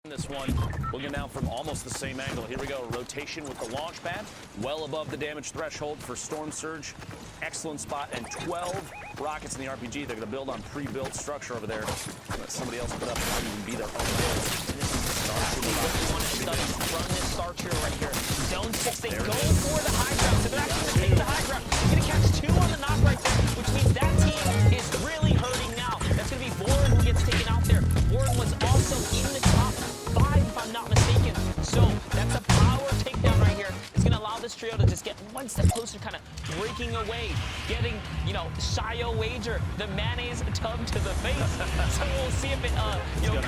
This one, looking now from almost the same angle. Here we go, rotation with the launch pad, well above the damage threshold for Storm Surge. Excellent spot, and 12 rockets in the RPG. They're going to build on pre-built structure over there. Let somebody else put up, might even be their own builds. This is the start. What you want to study from this start trio right here. Zone 6, they go for the high ground. So they're actually going to take the high ground. They're going to catch 2 on the knock right there, which means that team is really hurting now. That's going to be Voron who gets taken out there. Voron was also in the top 5, if I'm not mistaken. So that's a power takedown right here. It's going to allow this trio to just get one step closer, kind of breaking away, getting, you know, Shio Wager, the mayonnaise tub to the face. So we'll see if it,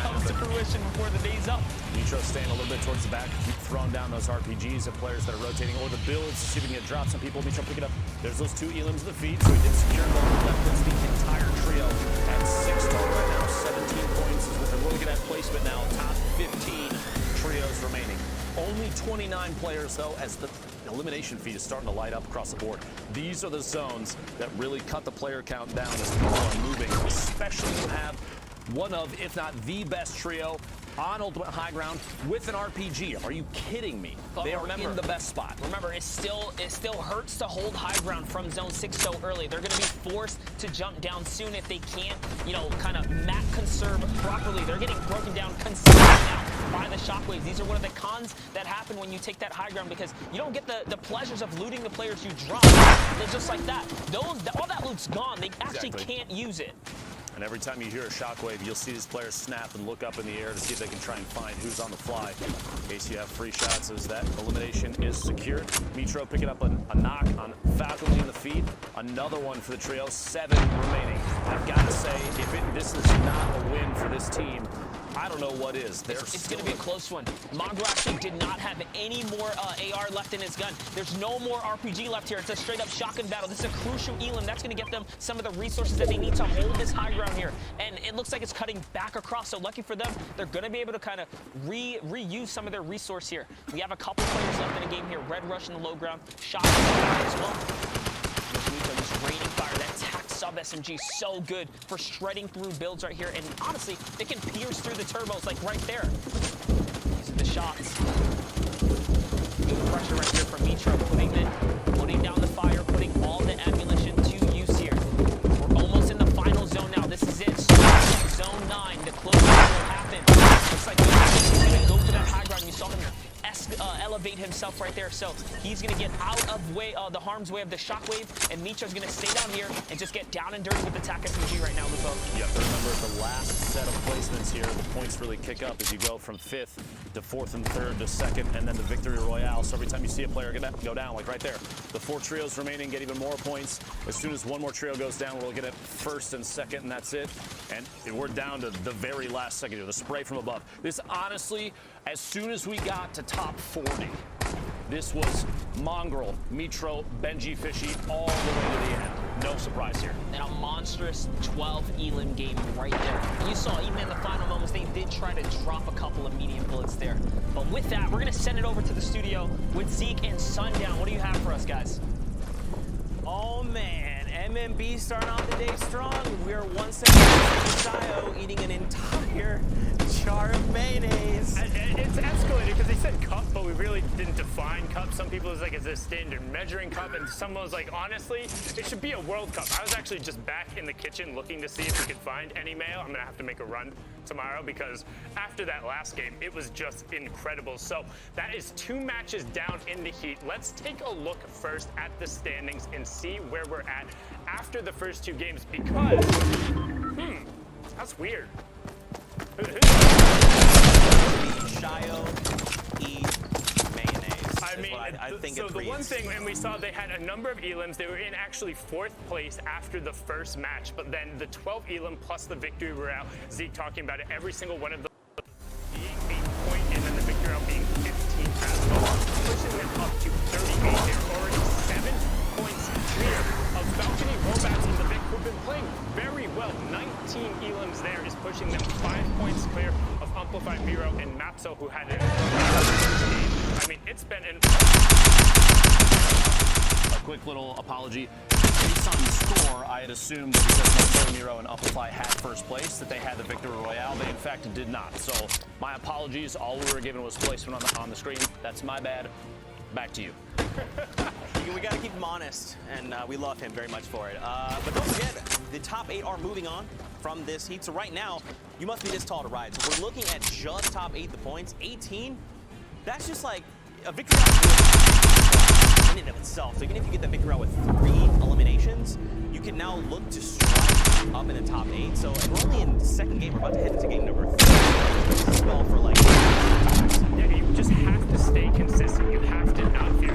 comes to fruition before the day's up. Mitro staying a little bit towards the back, keep throwing down those RPGs at players that are rotating, or the builds to see if we can drop some people. Mitro pick it up. There's those 2 elims at the feet, so he did secure goal. That puts the entire trio at 6 total right now. 17 points is what they're looking at placement now. Top 15 trios remaining. Only 29 players, though, as the elimination feed is starting to light up across the board. These are the zones that really cut the player count down as people are moving, especially when you have one of, if not the best trio on Ultimate High Ground with an RPG. Are you kidding me? But they are in the best spot. Remember, it still hurts to hold high ground from Zone 6 so early. They're going to be forced to jump down soon if they can't, kind of map conserve properly. They're getting broken down consistently now by the shockwaves. These are one of the cons that happen when you take that high ground, because you don't get the pleasures of looting the players you drop. They're just like that. All that loot's gone. They actually can't use it. And every time you hear a shockwave, you'll see these players snap and look up in the air to see if they can try and find who's on the fly. In case you have free shots, as that elimination is secured. Mitro picking up a knock on Falconly in the feet. Another one for the trio. 7 remaining. I've got to say, if this is not a win for this team, I don't know what is. It's going to be a close one. Mongraal actually did not have any more AR left in his gun. There's no more RPG left here. It's a straight-up shotgun battle. This is a crucial elim. That's going to get them some of the resources that they need to hold this high ground here. And it looks like it's cutting back across, so lucky for them, they're going to be able to kind of reuse some of their resource here. We have a couple players left in the game here. Red Rush in the low ground. Shotgun as well. Just raining fire. That tac sub SMG so good for shredding through builds right here. And honestly, they can pierce through the turbos, like right there. These are the shots. Good pressure right here from Mitro, putting down the fire, putting all the ammunition to use here. We're almost in the final zone now. This is it. Zone 9. The closing will happen. Looks like he's going to go for that high ground. You saw him elevate himself right there, so he's going to get out of the harm's way of the shockwave, and Mitro's going to stay down here and just get down and dirty with the TAC SMG right now, Lupo. You have to remember the last set of placements here. The points really kick up as you go from 5th to 4th and 3rd to 2nd, and then the Victory Royale. So every time you see a player go down, like right there, the 4 trios remaining get even more points. As soon as one more trio goes down, we'll get it 1st and 2nd, and that's it. And we're down to the very last second here, the spray from above. This honestly, as soon as we got to top 40, this was Mongraal, Mitro, Benji Fishy, all the way to the end. No surprise here. And a monstrous 12 elim game right there. You saw, even in the final moments, they did try to drop a couple of medium bullets there. But with that, we're going to send it over to the studio with Zeke and Sundown. What do you have for us, guys? Oh, man. MMB starting off the day strong. We're 1 second shy Shayo eating an entire jar of mayonnaise. It's escalated because they said cup, but we really didn't define cup. Some people was like, is this a standard measuring cup? And someone was like, honestly, it should be a World Cup. I was actually just back in the kitchen looking to see if we could find any mayo. I'm gonna have to make a run tomorrow because after that last game, it was just incredible. So that is 2 matches down in the Heat. Let's take a look first at the standings and see where we're at after the first 2 games because, that's weird. Shayo eat mayonnaise. I mean, I think so it the one reads. thing, and we saw they had a number of elims. They were in actually 4th place after the first match, but then the 12 elim plus the victory royale. Zeke talking about it. Every single one of them being 8 point, and then the victory royale being 15 as well, pushing them up to 38. They're already 7 points clear of Balcony Robots and the Vic, who've been playing very well. 19 elims there is pushing them 5 points clear of Amplify Miro and Mapso, who had it. I mean, it's been an... A quick little apology. Based on the score, I had assumed that because Mapso, Miro, and Amplify had first place, that they had the Victory Royale. They, in fact, did not. So, my apologies. All we were given was placement on the screen. That's my bad. Back to you. We got to keep him honest, and we love him very much for it. But don't forget, the top 8 are moving on from this Heat. So right now, you must be this tall to ride. So we're looking at just top 8 the points. 18, that's just like a victory round in and of itself. So even if you get the victory round with 3 eliminations, you can now look to strike up in the top 8. So and we're only in the 2nd game. We're about to head into game number 3. Spell for like... Yeah, you just have to stay consistent. You have to not fear.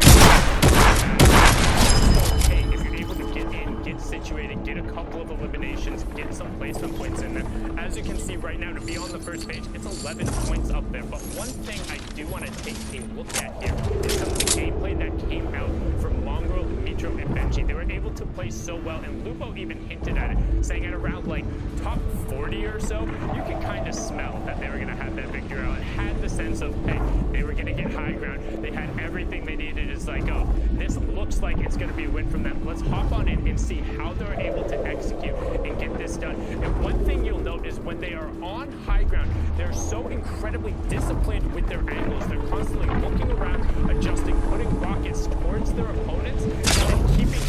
Okay, if you're able to get in, get situated, get a couple of eliminations, get some placement points in there. As you can see right now, to be on the first page, it's 11 points up there. But one thing I do want to take a look at here is some of the gameplay that came out from Mongrel, Mitro, and Benji. They were able to play so well, and Lupo even hinted at it, saying at around like top 40 or so, you could kind of smell that they were going to have that victory out and had the sense of, hey, they were going to get high ground. They had everything they needed. It's like, oh, this looks like it's going to be a win from them. Let's hop on in and see how they're able to execute and get this done. And one thing you'll note is when they are on high ground, they're so incredibly disciplined with their angles. They're constantly looking around, adjusting, putting rockets towards their opponents, and then keeping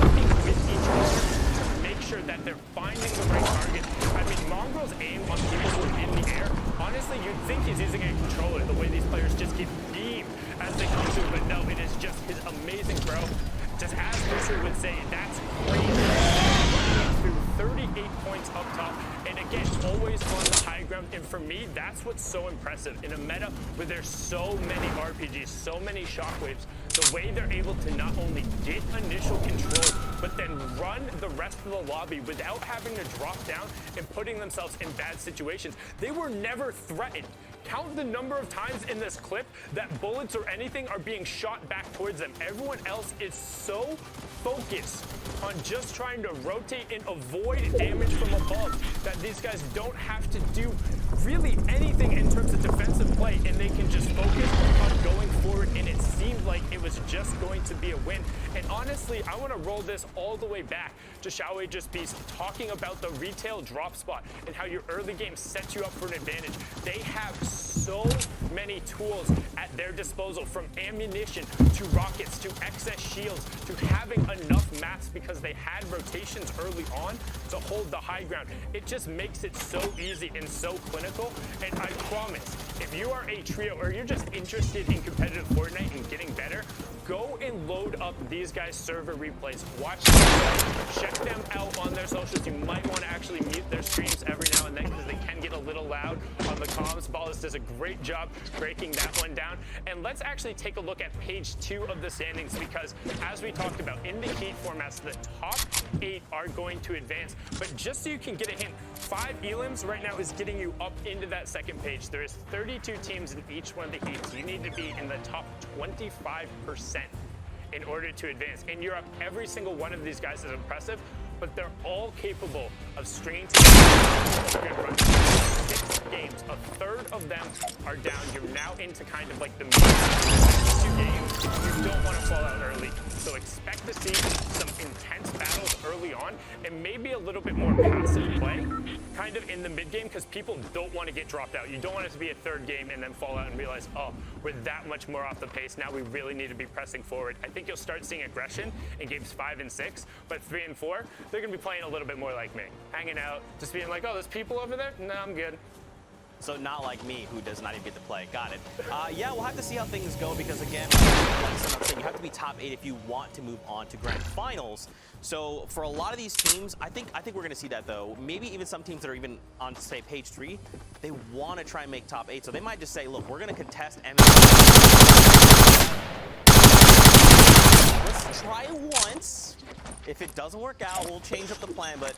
working with each other to make sure that they're finding the right target. I mean, Mongrel's aim on people who are in the air, honestly, you'd think he's using a controller, the way these players just get beamed as they come through, but no, it is just his amazing throw. Just as Booster would say, that's crazy. Through 38 points up top, and again, always on the high ground. And for me, that's what's so impressive. In a meta where there's so many RPGs, so many shockwaves, the way they're able to not only get initial control, but then run the rest of the lobby without having to drop down and putting themselves in bad situations. They were never threatened. Count the number of times in this clip that bullets or anything are being shot back towards them. Everyone else is so focused on just trying to rotate and avoid damage from above that these guys don't have to do really anything in terms of defensive play, and they can just focus on going forward, and it seemed like it was just going to be a win. And honestly, I want to roll this all the way back to Xiaowei Just Beast talking about the retail drop spot and how your early game sets you up for an advantage. They have so many tools at their disposal, from ammunition to rockets to excess shields to having enough mats because they had rotations early on to hold the high ground. It just makes it so easy and so clinical. And I promise, if you are a trio or you're just interested in competitive Fortnite and getting better, go and load up these guys' server replays. Watch them, check them out on their socials. You might want to actually mute their streams every now and then because they can get a little loud on the comms. Ballas does a great job breaking that one down. And let's actually take a look at page 2 of the standings, because as we talked about, in the Heat formats, the top 8 are going to advance. But just so you can get a hint, 5 elims right now is getting you up into that second page. There is 32 teams in each one of the Heats. You need to be in the top 25% in order to advance. In Europe, every single one of these guys is impressive, but they're all capable of stringing together good runs. 6 games, a third of them are down. You're now into kind of like the next 2 games. You don't want to fall out early, so expect to see some intense battles early on and maybe a little bit more passive play kind of in the mid game because people don't want to get dropped out. You don't want it to be a third game and then fall out and realize, oh, we're that much more off the pace. Now we really need to be pressing forward. I think you'll start seeing aggression in games 5 and 6, but 3 and 4, they're going to be playing a little bit more like me. Hanging out, just being like, oh, there's people over there? No, I'm good. So not like me, who does not even get to play. Got it. Yeah, we'll have to see how things go because, again, like some saying, you have to be top 8 if you want to move on to grand finals. So for a lot of these teams, I think we're going to see that, though. Maybe even some teams that are even on, say, page 3, they want to try and make top 8. So they might just say, look, we're going to contest MVP. Let's try once. If it doesn't work out, we'll change up the plan, but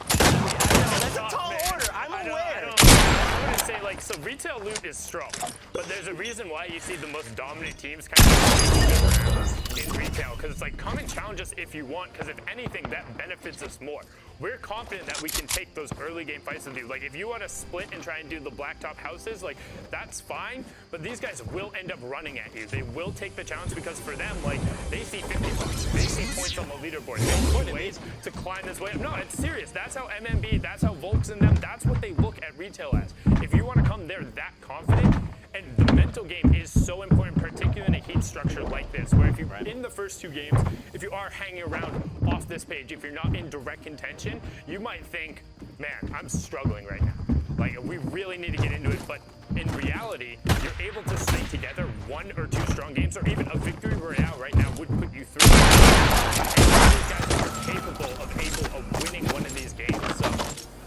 that's a tall order. I'm aware. I wouldn't say, like, so retail loot is strong, but there's a reason why you see the most dominant teams kind of in retail, because it's like, come and challenge us if you want, because if anything, that benefits us more. We're confident that we can take those early game fights with you. Like, if you want to split and try and do the blacktop houses, like, that's fine, but these guys will end up running at you. They will take the challenge because for them, like, they see 50 bucks, they see points on the leaderboard, they find ways to climb this way up. No, it's serious. That's how MMB, that's how Volks and them, that's what they look at retail as. If you want to come there that confident, and the mental game is so important, particularly in a heat structure like this, where if you, in the first 2 games, if you are hanging around off this page, if you're not in direct contention, you might think, man, I'm struggling right now. Like, we really need to get into it, but in reality, you're able to string together 1 or 2 strong games, or even a victory royale right now would put you through. And these guys are capable of winning one of these games, so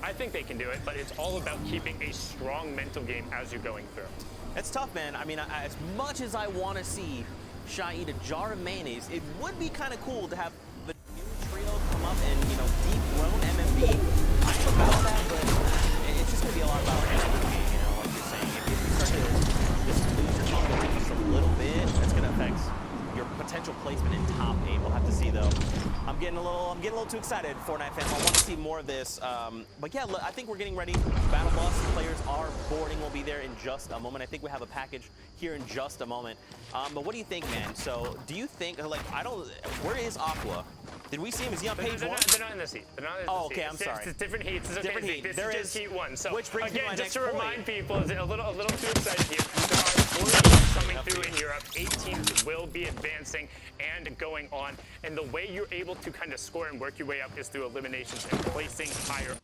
I think they can do it, but it's all about keeping a strong mental game as you're going through. It's tough, man. I mean, as much as I want to see Shy eat a jar of mayonnaise, it would be kind of cool to have the new trio come up and, you know, dethrone MMB. I'm about that, but it's just going to be a lot about MMB, you know, like you're saying. If you start to just lose your confidence just a little bit, that's going to affect your potential placement in top 8. We'll have to see, though. I'm getting a little too excited, Fortnite fans. I want to see more of this. But yeah, I think we're getting ready. Battle Bus players are boarding. We'll be there in just a moment. I think we have a package here in just a moment. But what do you think, man? So do you think, like, where is Aqua? Did we see him? Is he on page 1? They're not in this heat. They're not in this okay, heat. I'm sorry. It's different heats. It's okay. Different heat. This There is just is- heat 1. So which brings me to again, my just next to remind point. people, is a little too excited here. There are 4 teams coming through in Europe. 8 teams will be advancing and going on. And the way you're able to kind of score and work your way up is through eliminations and placing higher